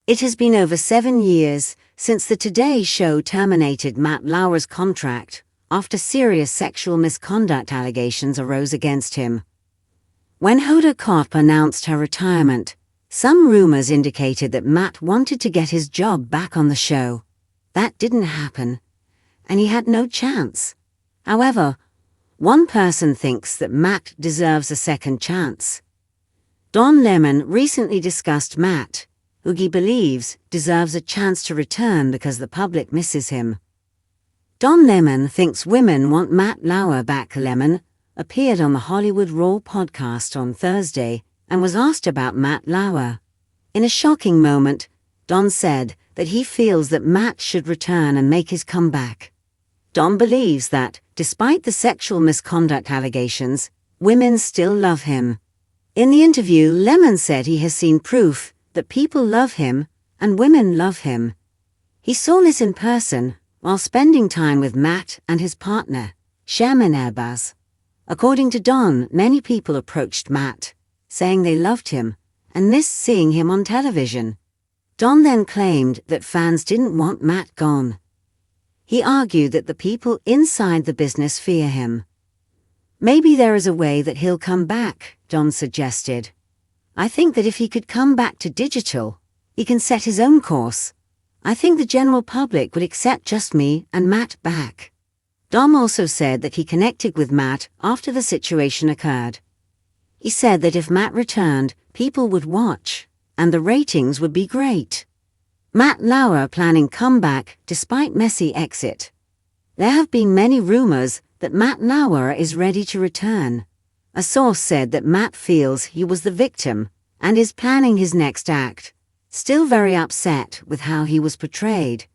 It has been over 7 years since the Today Show terminated Matt Lauer's contract after serious sexual misconduct allegations arose against him. When Hoda Kotb announced her retirement, some rumors indicated that Matt wanted to get his job back on the show. That didn't happen, and he had no chance. However, one person thinks that Matt deserves a second chance. Don Lemon recently discussed Matt, who he believes deserves a chance to return because the public misses him. Don Lemon thinks women want Matt Lauer back. Lemon appeared on the Hollywood Raw podcast on Thursday and was asked about Matt Lauer. In a shocking moment, Don said that he feels that Matt should return and make his comeback. Don believes that, despite the sexual misconduct allegations, women still love him. In the interview, Lemon said he has seen proof that people love him and women love him. He saw this in person while spending time with Matt and his partner, Sherman Erbaz. According to Don, many people approached Matt, saying they loved him and missed seeing him on television. Don then claimed that fans didn't want Matt gone. He argued that the people inside the business fear him. Maybe there is a way that he'll come back, Don suggested. I think that if he could come back to digital, he can set his own course. I think the general public would accept just me and Matt back. Don also said that he connected with Matt after the situation occurred. He said that if Matt returned, people would watch, and the ratings would be great. Matt Lauer planning comeback despite messy exit. There have been many rumors that Matt Lauer is ready to return. A source said that Matt feels he was the victim and is planning his next act, still very upset with how he was portrayed.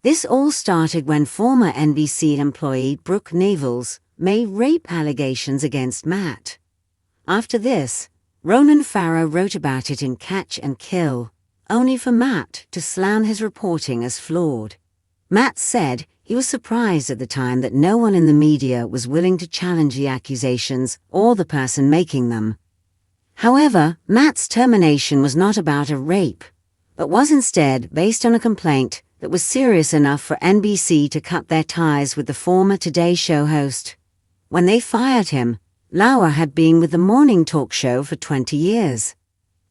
This all started when former NBC employee Brooke Nevels made rape allegations against Matt. After this, Ronan Farrow wrote about it in Catch and Kill, only for Matt to slam his reporting as flawed. Matt said he was surprised at the time that no one in the media was willing to challenge the accusations or the person making them. However, Matt's termination was not about a rape, but was instead based on a complaint that was serious enough for NBC to cut their ties with the former Today Show host. When they fired him, Lauer had been with the morning talk show for 20 years.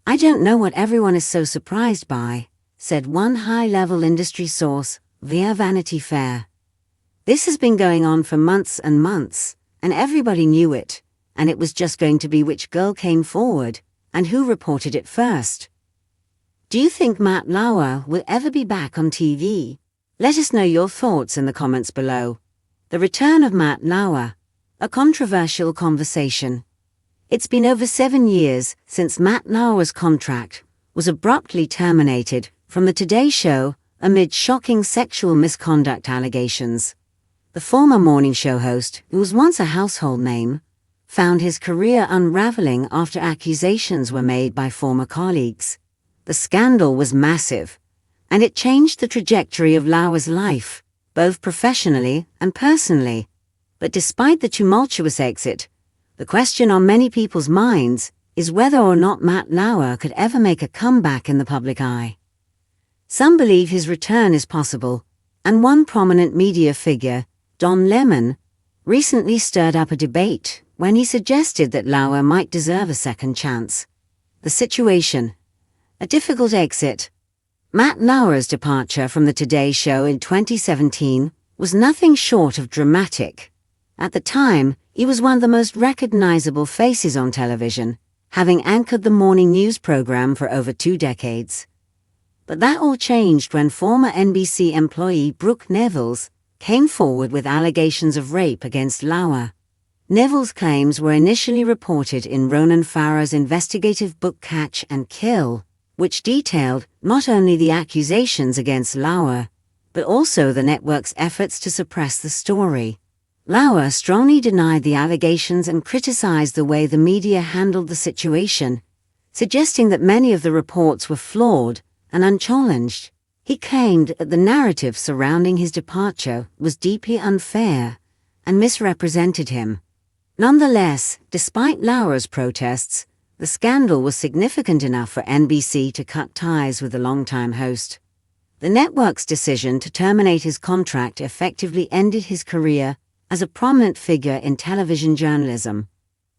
I don't know what everyone is so surprised by, said one high-level industry source via Vanity Fair. This has been going on for months and months, and everybody knew it, and it was just going to be which girl came forward and who reported it first. Do you think Matt Lauer will ever be back on TV? Let us know your thoughts in the comments below. The return of Matt Lauer, a controversial conversation. It's been over 7 years since Matt Lauer's contract was abruptly terminated from the Today Show amid shocking sexual misconduct allegations. The former morning show host, who was once a household name, found his career unraveling after accusations were made by former colleagues. The scandal was massive, and it changed the trajectory of Lauer's life, both professionally and personally. But despite the tumultuous exit, the question on many people's minds is whether or not Matt Lauer could ever make a comeback in the public eye. Some believe his return is possible, and one prominent media figure, Don Lemon, recently stirred up a debate when he suggested that Lauer might deserve a second chance. The situation: a difficult exit. Matt Lauer's departure from the Today Show in 2017 was nothing short of dramatic. At the time, he was one of the most recognizable faces on television, having anchored the morning news program for over 2 decades. But that all changed when former NBC employee Brooke Nevels came forward with allegations of rape against Lauer. Nevels' claims were initially reported in Ronan Farrow's investigative book Catch and Kill, which detailed not only the accusations against Lauer, but also the network's efforts to suppress the story. Lauer strongly denied the allegations and criticized the way the media handled the situation, suggesting that many of the reports were flawed and unchallenged. He claimed that the narrative surrounding his departure was deeply unfair and misrepresented him. Nonetheless, despite Lauer's protests, the scandal was significant enough for NBC to cut ties with the longtime host. The network's decision to terminate his contract effectively ended his career as a prominent figure in television journalism.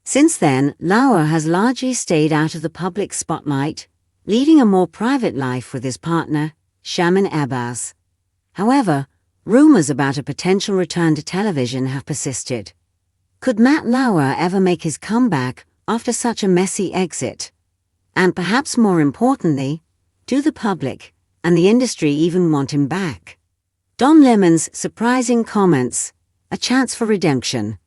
Since then, Lauer has largely stayed out of the public spotlight, leading a more private life with his partner, Shaman Ebaz. However, rumors about a potential return to television have persisted. Could Matt Lauer ever make his comeback after such a messy exit? And perhaps more importantly, do the public and the industry even want him back? Don Lemon's surprising comments, a chance for redemption.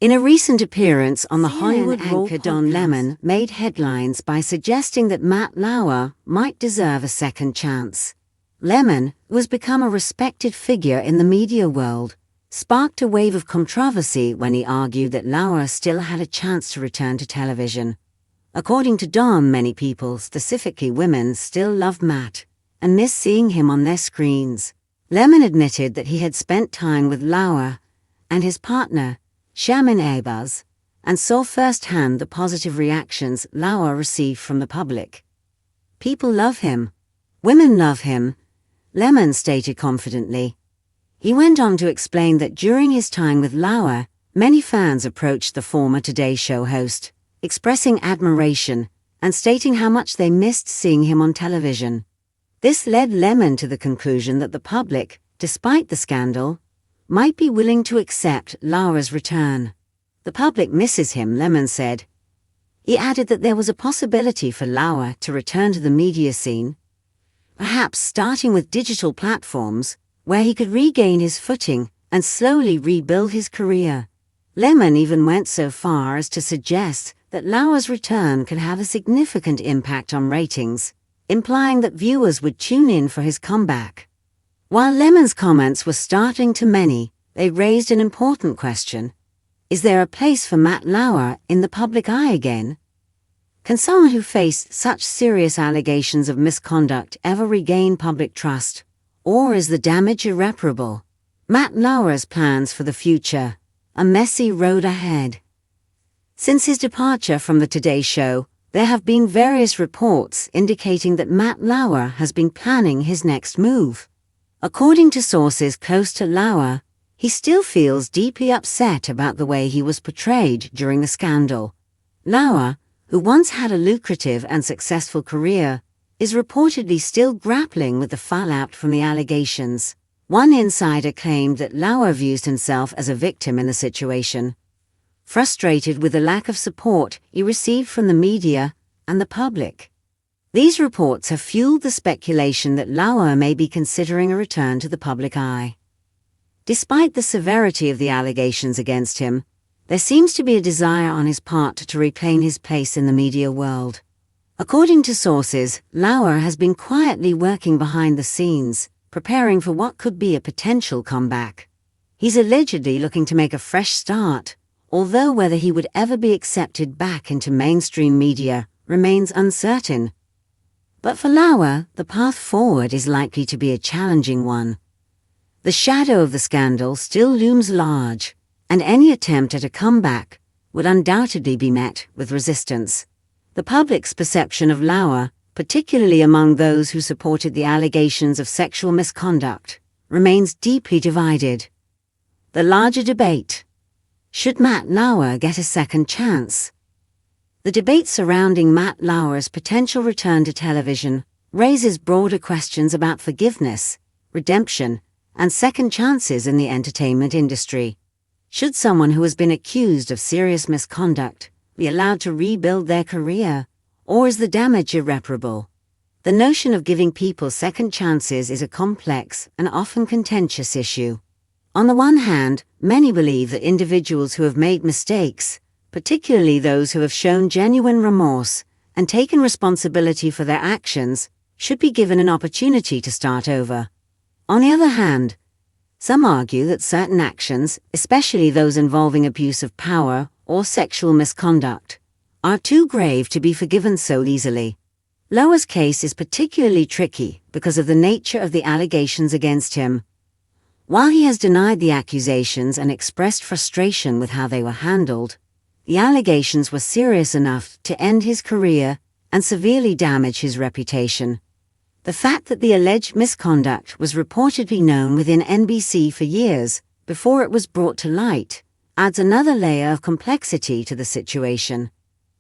In a recent appearance on the Hollywood anchor, Don Lemon made headlines by suggesting that Matt Lauer might deserve a second chance. Lemon, who has become a respected figure in the media world, sparked a wave of controversy when he argued that Lauer still had a chance to return to television. According to Don, many people, specifically women, still love Matt and miss seeing him on their screens. Lemon admitted that he had spent time with Lauer and his partner, Shaman Ebaz, and saw firsthand the positive reactions Lauer received from the public. People love him. Women love him, Lemon stated confidently. He went on to explain that during his time with Lauer, many fans approached the former Today Show host, expressing admiration and stating how much they missed seeing him on television. This led Lemon to the conclusion that the public, despite the scandal, might be willing to accept Lauer's return. The public misses him, Lemon said. He added that there was a possibility for Lauer to return to the media scene, perhaps starting with digital platforms, where he could regain his footing and slowly rebuild his career. Lemon even went so far as to suggest that Lauer's return could have a significant impact on ratings, implying that viewers would tune in for his comeback. While Lemon's comments were startling to many, they raised an important question. Is there a place for Matt Lauer in the public eye again? Can someone who faced such serious allegations of misconduct ever regain public trust? Or is the damage irreparable? Matt Lauer's plans for the future, a messy road ahead. Since his departure from the Today Show, there have been various reports indicating that Matt Lauer has been planning his next move. According to sources close to Lauer, he still feels deeply upset about the way he was portrayed during the scandal. Lauer, who once had a lucrative and successful career, is reportedly still grappling with the fallout from the allegations. One insider claimed that Lauer views himself as a victim in the situation, frustrated with the lack of support he received from the media and the public. These reports have fueled the speculation that Lauer may be considering a return to the public eye. Despite the severity of the allegations against him, there seems to be a desire on his part to reclaim his place in the media world. According to sources, Lauer has been quietly working behind the scenes, preparing for what could be a potential comeback. He's allegedly looking to make a fresh start, although whether he would ever be accepted back into mainstream media remains uncertain. But for Lauer, the path forward is likely to be a challenging one. The shadow of the scandal still looms large, and any attempt at a comeback would undoubtedly be met with resistance. The public's perception of Lauer, particularly among those who supported the allegations of sexual misconduct, remains deeply divided. The larger debate: should Matt Lauer get a second chance? The debate surrounding Matt Lauer's potential return to television raises broader questions about forgiveness, redemption, and second chances in the entertainment industry. Should someone who has been accused of serious misconduct be allowed to rebuild their career, or is the damage irreparable? The notion of giving people second chances is a complex and often contentious issue. On the one hand, many believe that individuals who have made mistakes, particularly those who have shown genuine remorse and taken responsibility for their actions, should be given an opportunity to start over. On the other hand, some argue that certain actions, especially those involving abuse of power or sexual misconduct, are too grave to be forgiven so easily. Lauer's case is particularly tricky because of the nature of the allegations against him. While he has denied the accusations and expressed frustration with how they were handled, The allegations were serious enough to end his career and severely damage his reputation. The fact that the alleged misconduct was reportedly known within NBC for years before it was brought to light adds another layer of complexity to the situation.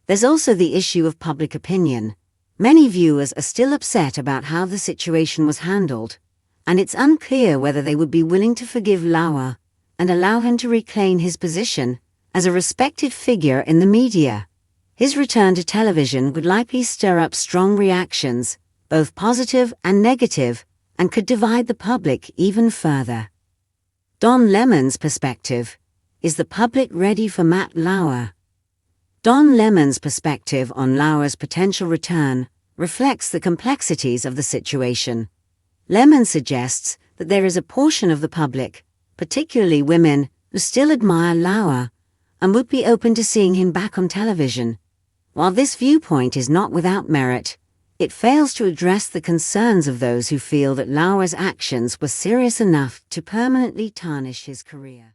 There's also the issue of public opinion. Many viewers are still upset about how the situation was handled, and it's unclear whether they would be willing to forgive Lauer and allow him to reclaim his position as a respected figure in the media. His return to television would likely stir up strong reactions, both positive and negative, and could divide the public even further. Don Lemon's perspective: is the public ready for Matt Lauer? Don Lemon's perspective on Lauer's potential return reflects the complexities of the situation. Lemon suggests that there is a portion of the public, particularly women, who still admire Lauer and would be open to seeing him back on television. While this viewpoint is not without merit, it fails to address the concerns of those who feel that Lauer's actions were serious enough to permanently tarnish his career.